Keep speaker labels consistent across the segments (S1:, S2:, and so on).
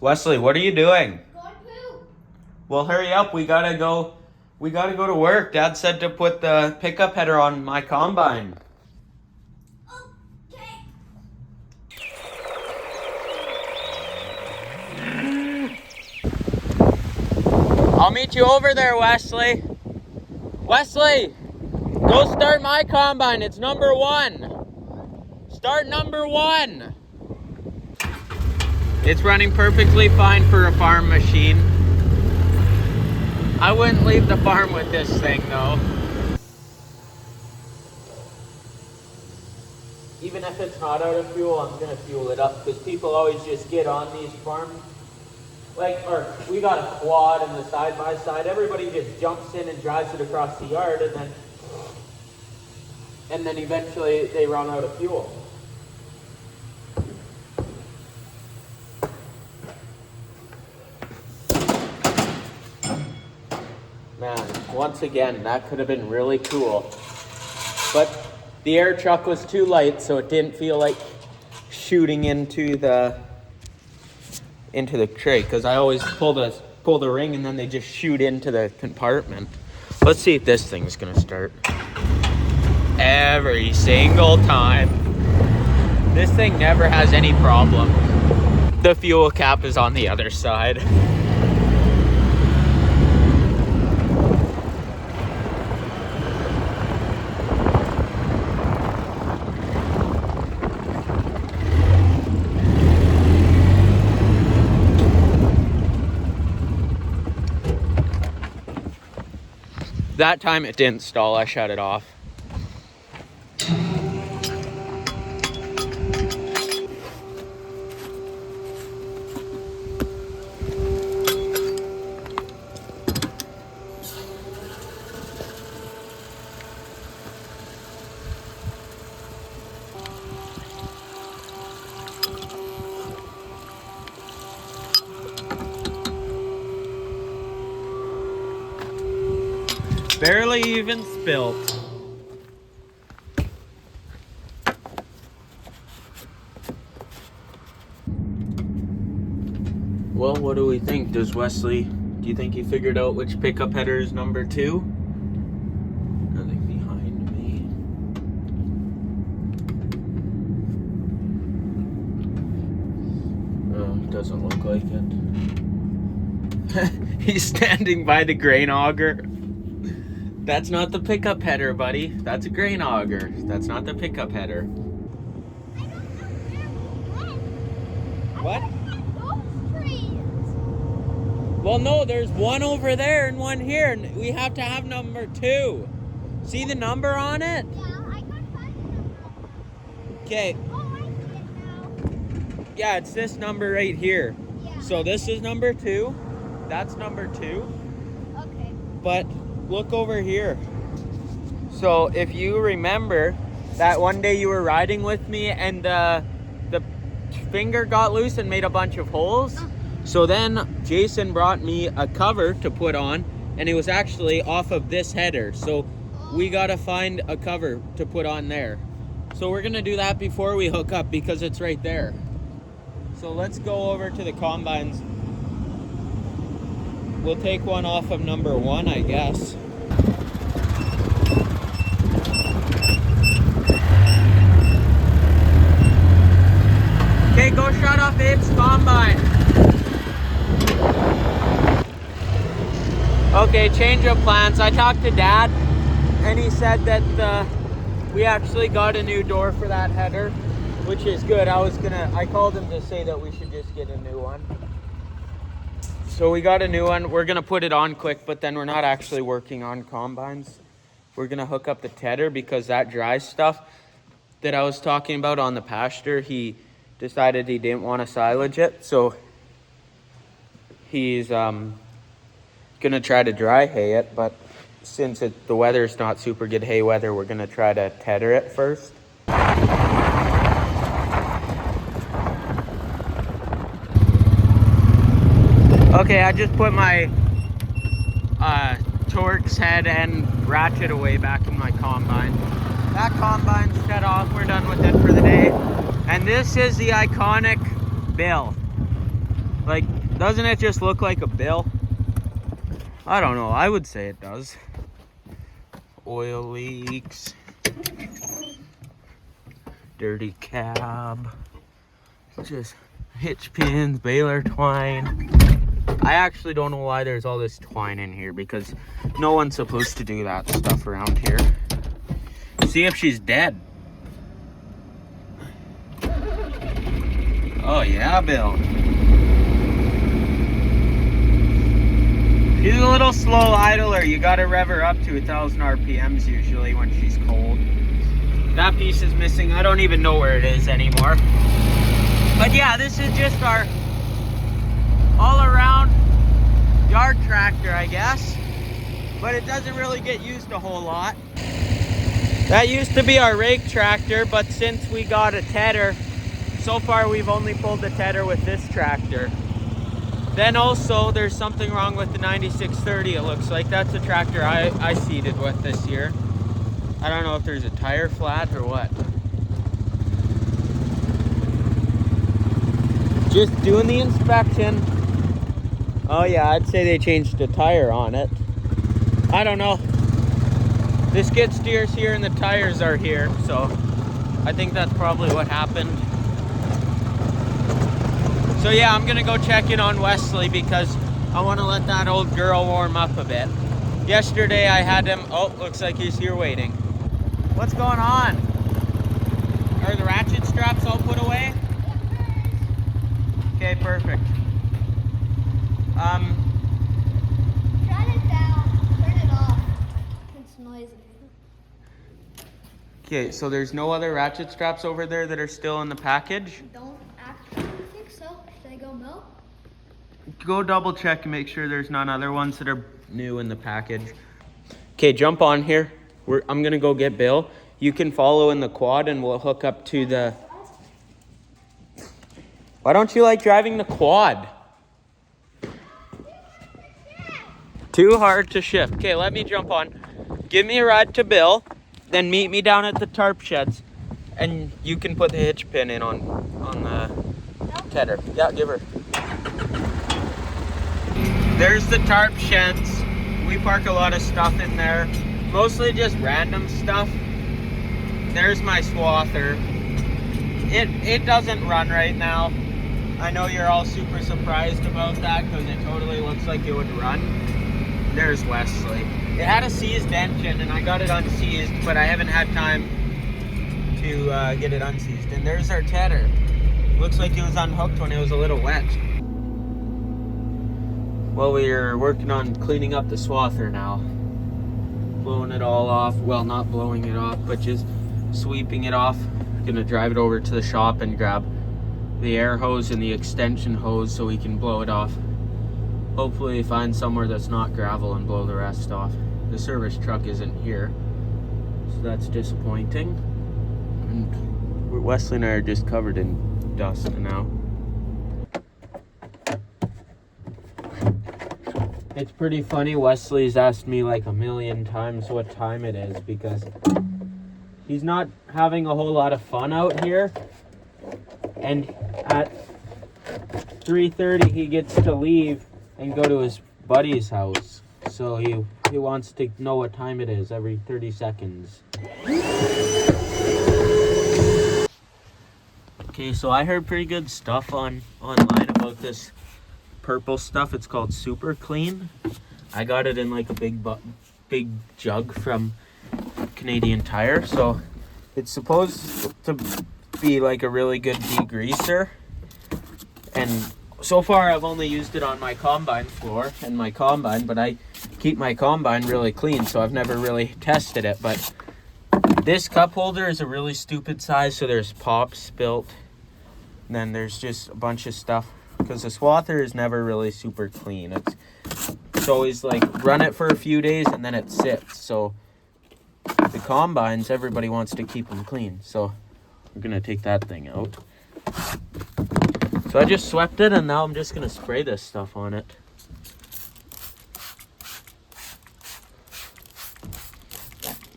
S1: Wesley, what are you doing?
S2: Going poo.
S1: Well, hurry up. We gotta go to work. Dad said to put the pickup header on my combine.
S2: Okay.
S1: I'll meet you over there, Wesley. Wesley, go start my combine. It's number 1. Start number 1. It's running perfectly fine for a farm machine. I wouldn't leave the farm with this thing though. Even if it's not out of fuel, I'm gonna fuel it up because people always just get on these farms. Or we got a quad and the side-by-side. Everybody just jumps in and drives it across the yard and then eventually they run out of fuel. Man, once again, that could have been really cool. But the air truck was too light, so it didn't feel like shooting into the tray, because I always pull the ring and then they just shoot into the compartment. Let's see if this thing's gonna start. Every single time. This thing never has any problem. The fuel cap is on the other side. That time it didn't stall, I shut it off. Barely even spilt. Well, what do we think? Do you think he figured out which pickup header is number 2? Nothing behind me. Oh, doesn't look like it. He's standing by the grain auger. That's not the pickup header, buddy. That's a grain auger. That's not the pickup header. What? Well, no, there's one over there and one here, and we have to have number 2. See the number on it?
S2: Yeah, I can't find the number.
S1: Okay.
S2: Oh, I see it now.
S1: Yeah, it's this number right here.
S2: Yeah.
S1: So this is number 2. That's number 2.
S2: Okay.
S1: But look over here. So if you remember that one day you were riding with me and the finger got loose and made a bunch of holes. So then Jason brought me a cover to put on, and it was actually off of this header. So we gotta find a cover to put on there. So we're gonna do that before we hook up because it's right there. So let's go over to the combines. We'll take one off of number 1, I guess. Okay, go shut off Abe's combine. Okay, change of plans. I talked to Dad, and he said that we actually got a new door for that header, which is good. I called him to say that we should just get a new one. So we got a new one. We're gonna put it on quick, but then we're not actually working on combines. We're gonna hook up the tedder because that dry stuff that I was talking about on the pasture, he decided he didn't want to silage it. So he's gonna try to dry hay it, but since the weather's not super good hay weather, we're gonna try to tedder it first. Okay, I just put my Torx head and ratchet away back in my combine. That combine's set off, we're done with it for the day. And this is the iconic bill. Like, doesn't it just look like a bill? I don't know, I would say it does. Oil leaks. Dirty cab. Just hitch pins, baler twine. I actually don't know why there's all this twine in here, because no one's supposed to do that stuff around here. See if she's dead. Oh yeah, Bill. She's a little slow idler. You gotta rev her up to 1,000 RPMs usually when she's cold. That piece is missing. I don't even know where it is anymore. But yeah, this is just our all-around yard tractor, I guess. But it doesn't really get used a whole lot. That used to be our rake tractor, but since we got a tedder, so far we've only pulled the tedder with this tractor. Then also, there's something wrong with the 9630, it looks like. That's a tractor I seeded with this year. I don't know if there's a tire flat or what. Just doing the inspection. Oh yeah, I'd say they changed the tire on it. I don't know. The skid steer's here and the tires are here, so I think that's probably what happened. So yeah, I'm gonna go check in on Wesley because I want to let that old girl warm up a bit. Yesterday I had him, oh, looks like he's here waiting. What's going on? Are the ratchet straps all put away? Okay, perfect.
S2: Turn it down, turn it off. It's noisy.
S1: Okay, so there's no other ratchet straps over there that are still in the package?
S2: Don't actually think so. Should I go milk?
S1: Go double check and make sure there's none other ones that are new in the package. Okay, jump on here. I'm gonna go get Bill. You can follow in the quad and we'll hook up to the... Why don't you like driving the quad? Too hard to shift. Okay, let me jump on. Give me a ride to Bill, then meet me down at the tarp sheds. And you can put the hitch pin in on the tedder. Yeah, give her. There's the tarp sheds. We park a lot of stuff in there. Mostly just random stuff. There's my swather. It doesn't run right now. I know you're all super surprised about that because it totally looks like it would run. There's Wesley. It had a seized engine and I got it unseized, but I haven't had time to get it unseized. And there's our tedder. Looks like it was unhooked when it was a little wet. Well, we're working on cleaning up the swather now. Blowing it all off. Well, not blowing it off, but just sweeping it off. Gonna drive it over to the shop and grab the air hose and the extension hose so we can blow it off. Hopefully find somewhere that's not gravel and blow the rest off. The service truck isn't here, so that's disappointing. And Wesley and I are just covered in dust now. It's pretty funny, Wesley's asked me like a million times what time it is because he's not having a whole lot of fun out here. And at 3:30 he gets to leave and go to his buddy's house. So he wants to know what time it is every 30 seconds. Okay, so I heard pretty good stuff online about this purple stuff. It's called Super Clean. I got it in like a big jug from Canadian Tire. So it's supposed to be like a really good degreaser. And so far I've only used it on my combine floor and my combine, but I keep my combine really clean, so I've never really tested it. But this cup holder is a really stupid size, so there's pop spilt. And then there's just a bunch of stuff because the swather is never really super clean. It's always like run it for a few days and then it sits. So the combines, everybody wants to keep them clean. So we're gonna take that thing out. So I just swept it and now I'm just gonna spray this stuff on it.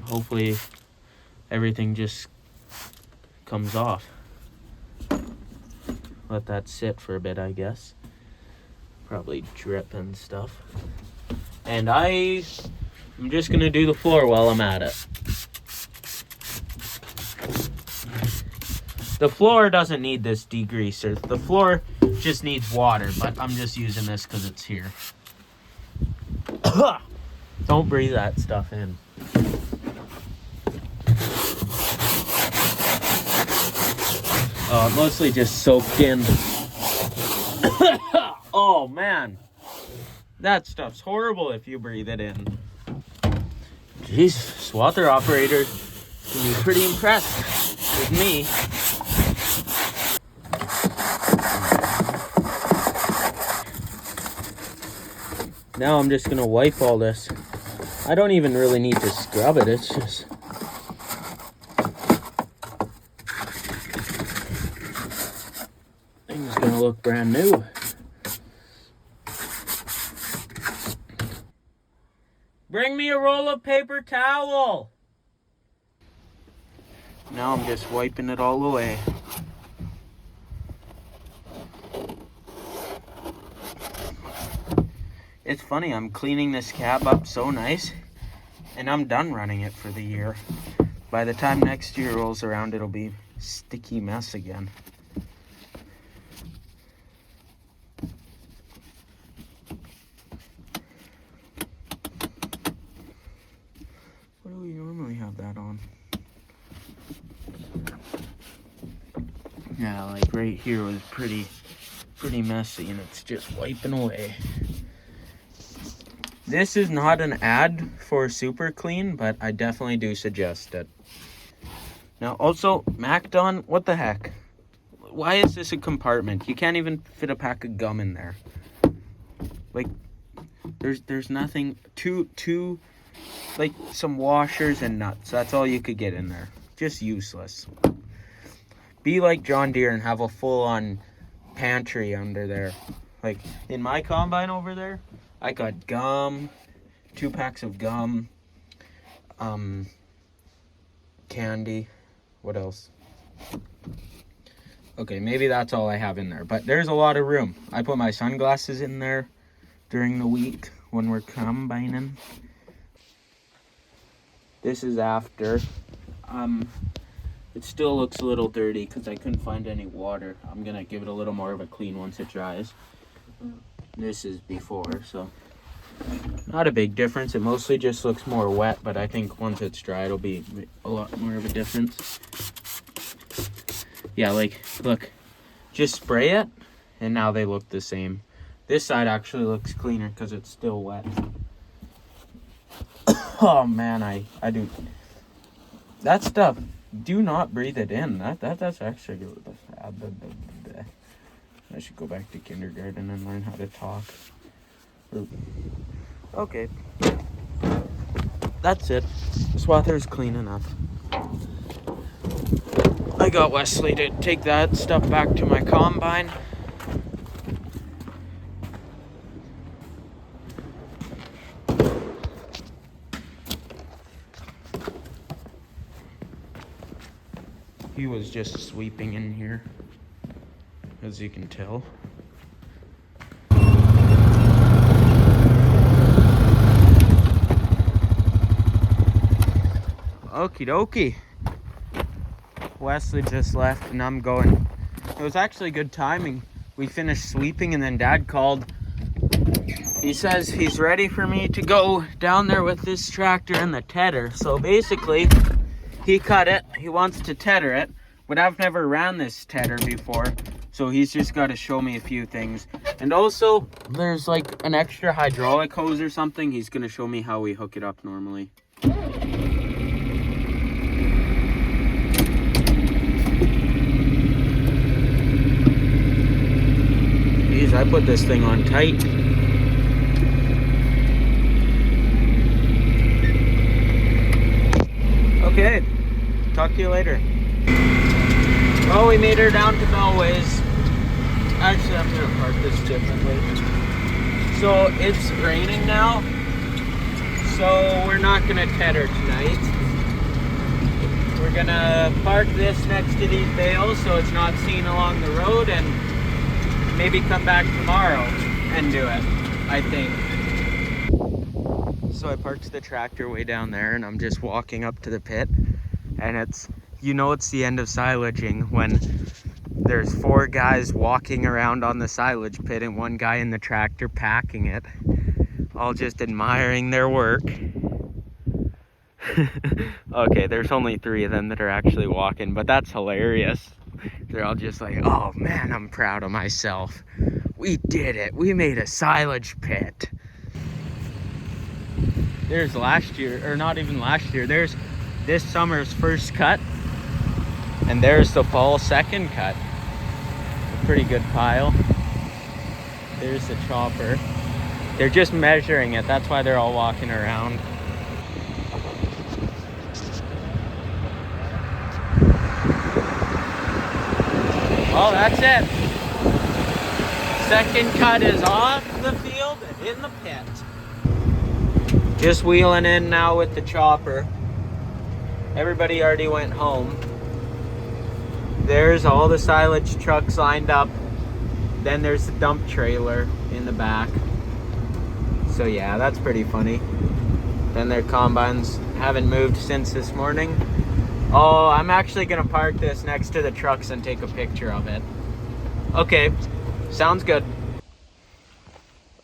S1: Hopefully everything just comes off. Let that sit for a bit, I guess. Probably drip and stuff. And I'm just gonna do the floor while I'm at it. The floor doesn't need this degreaser. The floor just needs water, but I'm just using this because it's here. Don't breathe that stuff in. Oh, it mostly just soaked in. Oh man, that stuff's horrible if you breathe it in. Jeez, swather operators can be pretty impressed with me. Now I'm just gonna wipe all this. I don't even really need to scrub it, it's just... Thing's gonna look brand new. Bring me a roll of paper towel! Now I'm just wiping it all away. It's funny, I'm cleaning this cab up so nice, and I'm done running it for the year. By the time next year rolls around, it'll be a sticky mess again. What do we normally have that on? Yeah, like right here was pretty messy, and it's just wiping away. This is not an ad for Super Clean, but I definitely do suggest it. Now also, MacDon, what the heck? Why is this a compartment? You can't even fit a pack of gum in there. Like, there's nothing, like some washers and nuts. That's all you could get in there. Just useless. Be like John Deere and have a full-on pantry under there. Like, in my combine over there, I got gum, 2 packs of gum, candy, what else? Okay, maybe that's all I have in there, but there's a lot of room. I put my sunglasses in there during the week when we're combining. This is after. It still looks a little dirty because I couldn't find any water. I'm gonna give it a little more of a clean once it dries. This is before, so not a big difference. It mostly just looks more wet, but I think once it's dry, it'll be a lot more of a difference. Yeah, like, look, just spray it, and now they look the same. This side actually looks cleaner because it's still wet. Oh man, I do. That stuff, do not breathe it in. That's actually good. I should go back to kindergarten and learn how to talk. Okay. That's it. Swather's clean enough. I got Wesley to take that stuff back to my combine. He was just sweeping in here, as you can tell. Okie dokie. Wesley just left and I'm going. It was actually good timing. We finished sweeping and then Dad called. He says he's ready for me to go down there with this tractor and the tedder. So basically, he cut it. He wants to tedder it, but I've never ran this tedder before. So he's just got to show me a few things. And also, there's like an extra hydraulic hose or something. He's going to show me how we hook it up normally. Jeez, I put this thing on tight. Okay, talk to you later. Well, we made her down to Belways. Actually, I'm gonna park this differently. So it's raining now, so we're not gonna tedder tonight. We're gonna park this next to these bales so it's not seen along the road, and maybe come back tomorrow and can do it, I think. So I parked the tractor way down there and I'm just walking up to the pit, and it's, you know, it's the end of silaging when there's 4 guys walking around on the silage pit and 1 guy in the tractor packing it, all just admiring their work. Okay, there's only 3 of them that are actually walking, but that's hilarious. They're all just like, oh man, I'm proud of myself. We did it. We made a silage pit. There's last year, or not even last year, there's this summer's first cut, and there's the fall second cut. A pretty good pile. There's the chopper. They're just measuring it, that's why they're all walking around. Oh, that's it. Second cut is off the field and in the pit. Just wheeling in now with the chopper. Everybody already went home. There's all the silage trucks lined up. Then there's the dump trailer in the back. So yeah, that's pretty funny. Then their combines haven't moved since this morning. Oh, I'm actually gonna park this next to the trucks and take a picture of it. Okay, sounds good.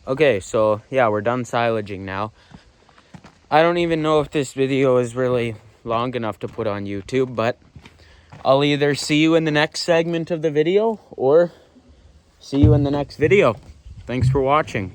S1: Okay, so yeah, we're done silaging now. I don't even know if this video is really long enough to put on YouTube, but I'll either see you in the next segment of the video or see you in the next video. Thanks for watching.